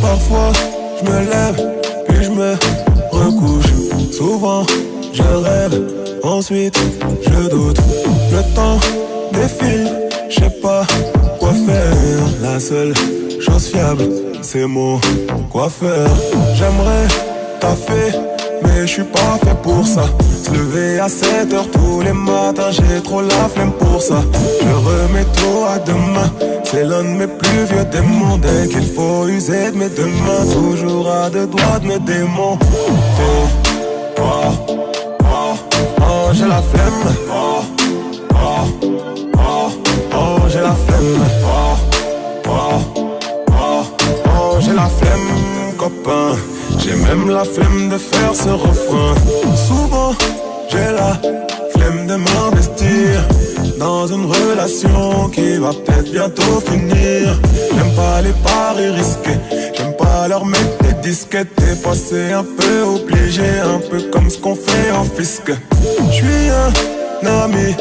Parfois, je me lève, puis je me recouche. Souvent, je rêve, ensuite, je doute. Le temps défile, je sais pas quoi faire. La seule chose fiable, c'est mon coiffeur. J'aimerais taffer, mais je suis pas fait pour ça. Se lever à 7h tous les matins, j'ai trop la flemme pour ça. Je remets tout à demain, c'est l'un de mes plus vieux démons. Dès qu'il faut user de mes deux mains, toujours à deux doigts de mes démons. Oh, oh, oh, oh, j'ai la flemme. Oh, oh, oh, oh, j'ai la flemme. Oh, oh, oh, oh, j'ai la flemme, copain. J'ai même la flemme de faire ce refrain. Souvent, j'ai la flemme de m'investir dans une relation qui va peut-être bientôt finir. J'aime pas les paris risqués, j'aime pas leur mettre des disquettes. Des fois c'est un peu obligé, un peu comme ce qu'on fait en fisc. J'suis un ami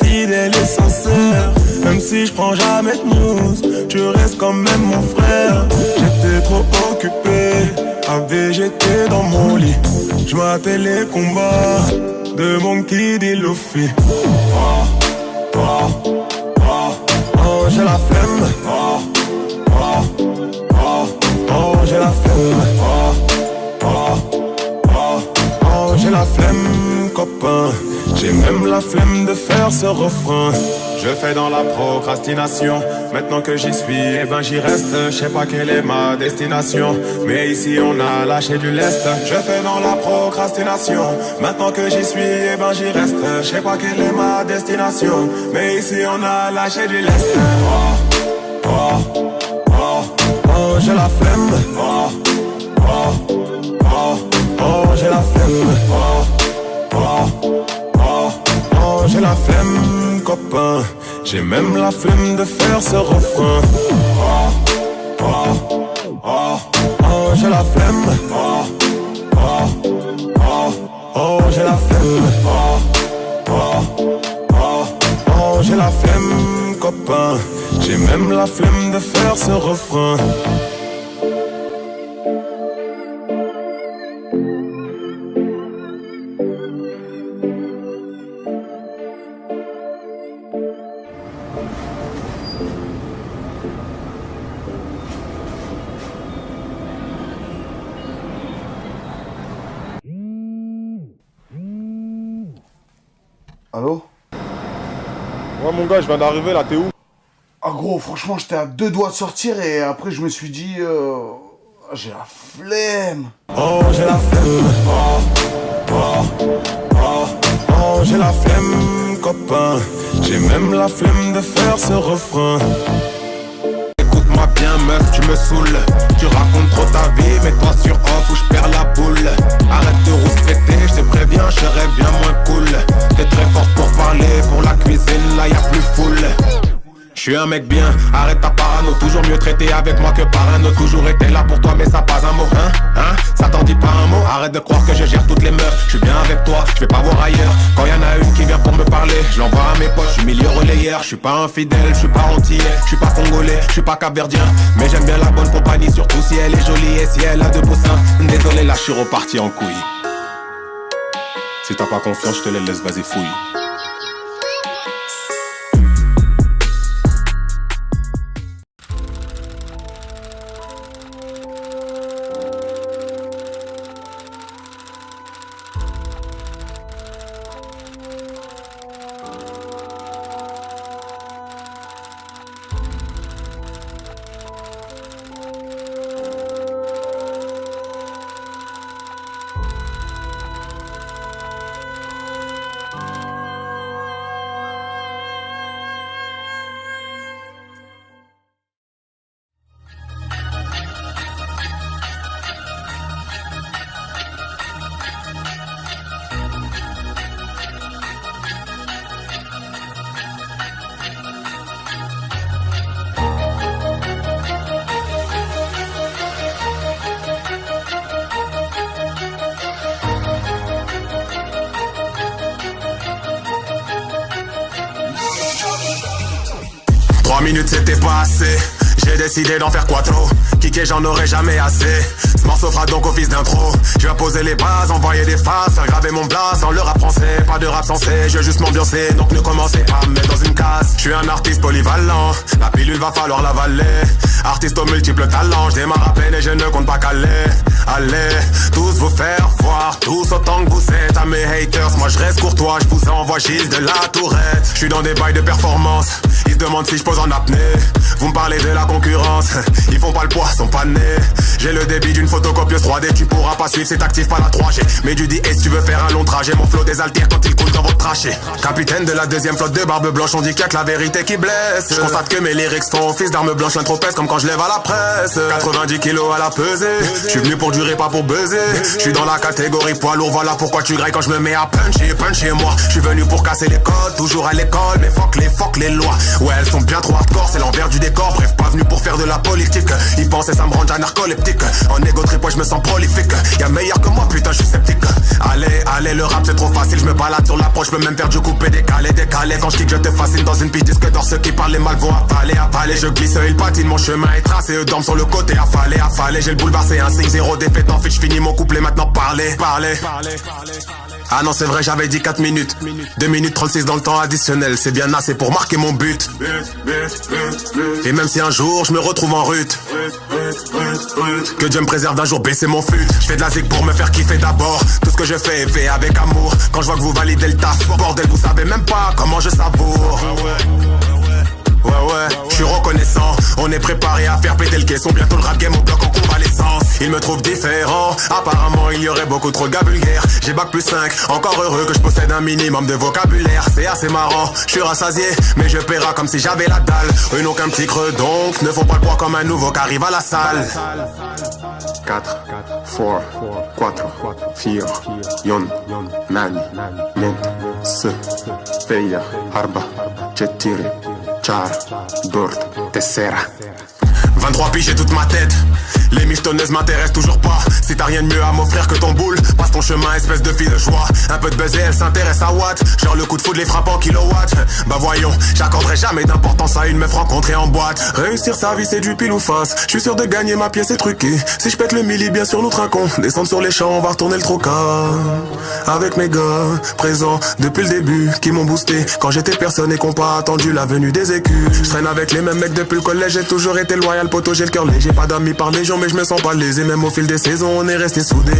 fidèle et sincère. Même si je prends jamais de news, tu restes quand même mon frère. J'étais trop occupé à végéter dans mon lit. Je m'appelais les combats de mon kid et Luffy. Oh, oh, oh, oh, j'ai la flemme. Oh, oh, oh, oh, j'ai la flemme. Oh, oh, oh, oh, j'ai la flemme, copain. J'ai même la flemme de faire ce refrain. Je fais dans la procrastination. Maintenant que j'y suis, eh ben j'y reste. Je sais pas quelle est ma destination, mais ici on a lâché du lest. Je fais dans la procrastination. Maintenant que j'y suis, eh ben j'y reste. Je sais pas quelle est ma destination, mais ici on a lâché du lest. Oh, oh, oh, oh, j'ai la flemme. Oh, oh, oh, oh, j'ai la flemme. Oh, oh, oh, oh, j'ai la flemme, copain. J'ai même la flemme de faire ce refrain. Oh, oh, oh, oh, j'ai la flemme. Oh, oh, oh, oh, j'ai la flemme. Oh, oh, oh, oh, j'ai la flemme, copain. J'ai même la flemme de faire ce refrain. Allô? Ouais mon gars, je viens d'arriver là, t'es où? Ah gros, franchement, j'étais à deux doigts de sortir et après je me suis dit... j'ai la flemme. Oh, j'ai la flemme. Oh, oh, oh, oh, j'ai la flemme, copain. J'ai même la flemme de faire ce refrain. Écoute-moi bien meuf, tu me saoules. Tu racontes trop ta vie, mets-toi sur off ou je perds la boule. Arrête de rouspéter, je te préviens, je serai bien moins cool. T'es très forte pour parler, pour la cuisine, là y'a plus foule. Je suis un mec bien, arrête ta parano. Toujours mieux traité avec moi que par un autre. Toujours été là pour toi mais ça pas un mot. Hein, ça t'en dit pas un mot. Arrête de croire que je gère toutes les meufs. Je suis bien avec toi, je vais pas voir ailleurs. Quand y en a une qui vient pour me parler, je l'envoie à mes potes. Je suis milieu relayeur, je suis pas infidèle, je suis pas antillais, je suis pas congolais, je suis pas capverdien. Mais j'aime bien la bonne compagnie, surtout si elle est jolie et si elle a de beaux seins. Désolé là je suis reparti en couille. Si t'as pas confiance je te les laisse, vas-y fouille. 3 minutes c'était pas assez. J'ai décidé d'en faire quattro. Kické j'en aurais jamais assez. Ce morceau fera donc office d'intro. Je vais poser les bases, envoyer des phases, faire graver mon blast dans le rap français. Pas de rap sensé, je veux juste m'ambiancer. Donc ne commencez pas à me mettre dans une case. Je suis un artiste polyvalent, la pilule va falloir l'avaler. Artiste aux multiples talents, je démarre à peine et je ne compte pas caler. Allez, tous vous faire voir, tous autant que vous êtes. À mes haters, moi je reste courtois, je vous envoie Gilles de la Tourette. Je suis dans des bails de performance, ils se demandent si je pose en apnée. Vous me parlez de la concurrence, ils font pas le poids, sont pas nés. J'ai le débit d'une photocopieuse 3D, tu pourras pas suivre, c'est actif pas la 3G. Mais du dis, si tu veux faire un long trajet, mon flow désaltère quand il coule dans votre trachée. Capitaine de la deuxième flotte de barbe blanche, on dit qu'il y a que la vérité qui blesse. Je constate que mes lyrics font office d'arme blanche, l'intro pèse comme quand je lève à la presse. 90 kilos à la pesée, je suis venu pour durer, pas pour buzzer. Je suis dans la catégorie poids lourd, voilà pourquoi tu grailles quand je me mets à puncher moi. Je suis venu pour casser les codes, toujours à l'école, mais fuck les lois. Ouais, elles sont bien trop hardcore, c'est l'envers du décor. Bref, pas venu pour faire de la politique. Ils pensaient ça me rend narcoleptique. En égo trip, ouais, je me sens prolifique. Y'a meilleur que moi, putain, je suis sceptique. Allez, le rap c'est trop facile, je me balade sur l'approche, je peux même faire du coupé décalé. Quand je kick, je te fascine dans une piste disque d'or. Ceux qui parlent les mal vont avaler. Je glisse, ils patinent, mon chemin est tracé. Eux dorment sur le côté, affalé. J'ai le boulevard, c'est un signe, 0 défaite. En fait, je finis mon couplet, maintenant parler. Ah non, c'est vrai, j'avais dit 4 minutes. 2 minutes 36 dans le temps additionnel. C'est bien assez pour marquer mon but. Et même si un jour je me retrouve en rut, que Dieu me préserve d'un jour baisser mon fut. Je fais de la zig pour me faire kiffer d'abord. Tout ce que je fais est fait avec amour. Quand je vois que vous validez le taf, bordel, vous savez même pas comment je savoure. Ouais, je suis reconnaissant. On est préparé à faire péter le caisson. Bientôt le rap game au bloc en convalescence. Ils me trouvent différent. Apparemment il y aurait beaucoup trop de gars vulgaires. J'ai bac plus 5, encore heureux que je possède un minimum de vocabulaire. C'est assez marrant, je suis rassasié, mais je paierai comme si j'avais la dalle. Eux n'ont qu'un petit creux donc ne font pas le poids comme un nouveau qui arrive à la salle. 4, 4, 4, Yon, Nani, Nen, Se, Feia, Arba, Cetiri, Char, Dort, Tessera. 23 piges, j'ai toute ma tête. Les michetonneuses m'intéressent toujours pas. Si t'as rien de mieux à m'offrir que ton boule, passe ton chemin, espèce de fille de joie. Un peu de buzz et elle s'intéresse à Watt. Genre le coup de foudre les frappe en kilowatts. Bah voyons, j'accorderai jamais d'importance à une meuf rencontrée en boîte. Réussir sa vie c'est du pile ou face. Je suis sûr de gagner ma pièce et truquée. Si je pète le milli bien sûr nous trinquons. Descendre sur les champs, on va retourner le trocas. Avec mes gars, présents depuis le début, qui m'ont boosté quand j'étais personne et qu'on pas attendu la venue des écus. Je traîne avec les mêmes mecs depuis le collège, j'ai toujours été loyal, poto, j'ai le cœur léger. Pas d'amis par légion mais je me sens pas lésé. Même au fil des saisons on est resté soudés.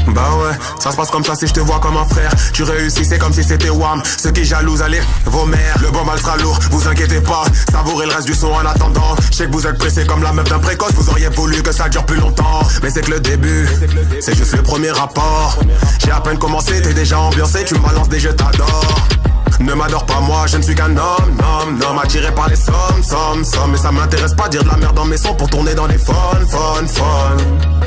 Bah ouais, ça se passe comme ça si je te vois comme un frère. Tu réussis, c'est comme si c'était Wham. Ceux qui jalousent, allez, vos mères. Le bon mal sera lourd, vous inquiétez pas. Savourez le reste du son en attendant. Je sais que vous êtes pressés comme la meuf d'un précoce. Vous auriez voulu que ça dure plus longtemps. Mais c'est que le début, c'est juste le premier rapport. J'ai à peine commencé, t'es déjà ambiancé. Tu me balances des jeux, t'adores. Ne m'adore pas moi, je ne suis qu'un homme attiré par les sommes. Mais ça m'intéresse pas dire de la merde dans mes sons pour tourner dans les fun.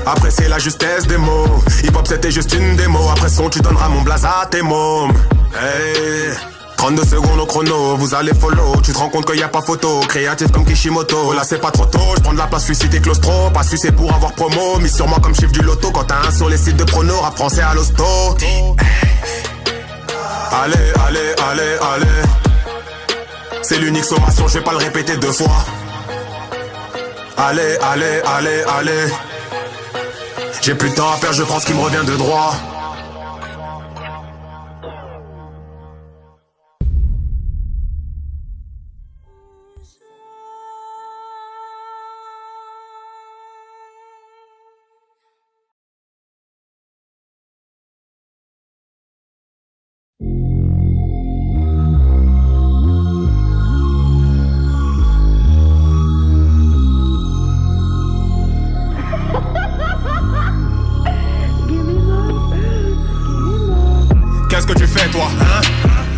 Après c'est la justesse des mots. Hip hop c'était juste une démo. Après son tu donneras mon blaze à tes mômes. Hey, 32 secondes au chrono, vous allez follow. Tu te rends compte qu'il y a pas photo. Créatif comme Kishimoto. Là c'est pas trop tôt, je prends de la place, suicide et claustro. Pas sucé pour avoir promo. Mis sur moi comme chiffre du loto. Quand t'as un sur les sites de prono. Rap français à l'hosto. Allez. C'est l'unique sommation, je vais pas le répéter 2 fois. Allez. J'ai plus de temps à perdre, je prends ce qui me revient de droit. Qu'est-ce que tu fais toi, hein?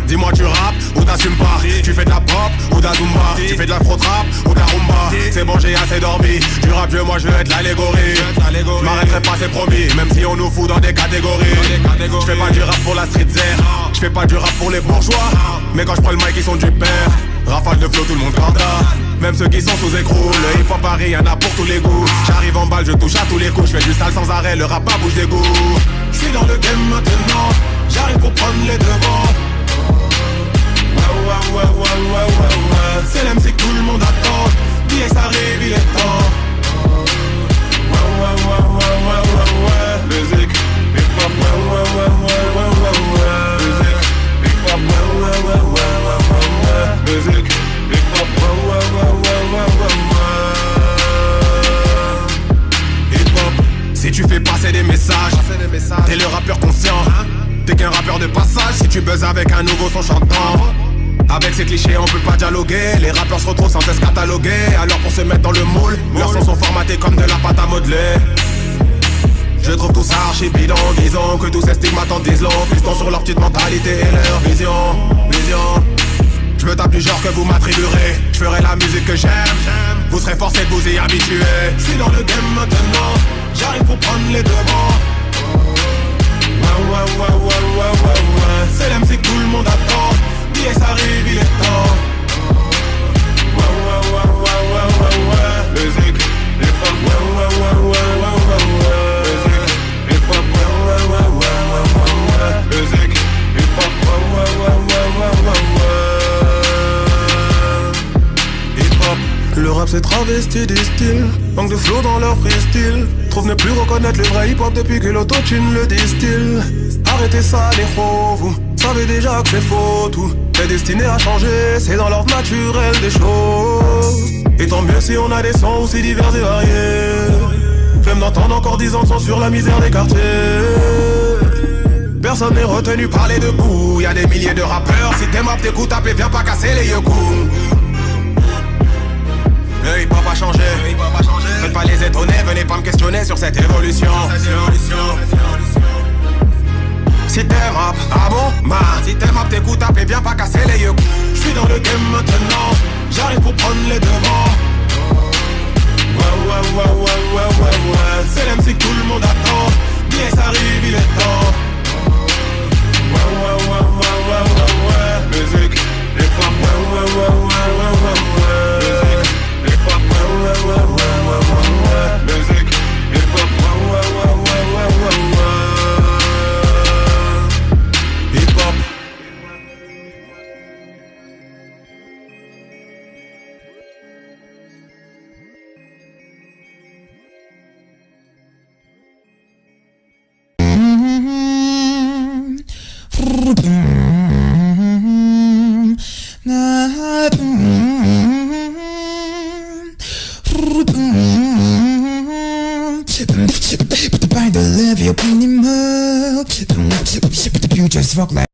Dis-moi tu rappes ou t'assumes pas. Tu fais de la pop ou de la zumba. Tu fais de la fraude-rap ou de la rumba. C'est bon j'ai assez dormi. Du rap vieux moi je veux être l'allégorie. Je m'arrêterai pas c'est promis. Même si on nous fout dans des catégories. Je fais pas du rap pour la street zer. Je fais pas du rap pour les bourgeois. Mais quand je prends le mic ils sont du père. Rafale de flow tout le monde canta. Même ceux qui sont sous écrou. Le hip hop Paris y'en a pour tous les goûts. J'arrive en balle je touche à tous les coups. Je fais du sale sans arrêt le rap à bouche des goûts. Je suis dans le game maintenant. J'arrive pour prendre les devants. C'est l'MC que tout le monde attend. Billets ça arrive, il est temps. Musique, hip-hop, musique, hip-hop, hip-hop. Si tu fais passer des messages, t'es le rappeur conscient. T'es qu'un rappeur de passage si tu buzzes avec un nouveau son chantant. Avec ces clichés on peut pas dialoguer. Les rappeurs se retrouvent sans cesse catalogués. Alors pour se mettre dans le moule, leurs sons sont formatés comme de la pâte à modeler. Je trouve tout ça archi bidon. Disons que tous ces stigmates en disent long. Fistons sur leur petite mentalité et leur vision. Je me tape du genre que vous m'attribuerez. Je ferai la musique que j'aime. Vous serez forcés de vous y habituer. Je suis dans le game maintenant. J'arrive pour prendre les devants. C'est l'MC que tout le monde attend. Billets ça arrive, il est temps. Musique, hip-hop, musique, hip-hop, hip-hop. Le rap c'est travesti des styles. Manque de flow dans leur freestyle. Trouve ne plus reconnaître le vrai hip-hop depuis que l'autotune le distille. Arrêtez ça les faux, vous savez déjà que c'est faux tout. C'est destiné à changer, c'est dans l'ordre naturel des choses. Et tant mieux si on a des sons aussi divers et variés. Flemme d'entendre encore 10 ans de son sur la misère des quartiers. Personne n'est retenu par les deux bouts. Y'a des milliers de rappeurs, si t'aimes rap t'écoutes, appelez, viens pas casser les yeux. Le hip-hop a changé. Faites pas les étonner, venez pas me questionner sur cette évolution. Si t'aimes rap, ah bon, si t'aimes rap t'écoutes, appelez, viens pas casser les yeux. J'suis dans le game maintenant, j'arrive pour prendre les devants. C'est l'MC que tout le monde attend. Billets ça arrive, il est temps. Musique, hip-hop, musique, hip-hop, hip-hop. By the love you bring him up. You just walk like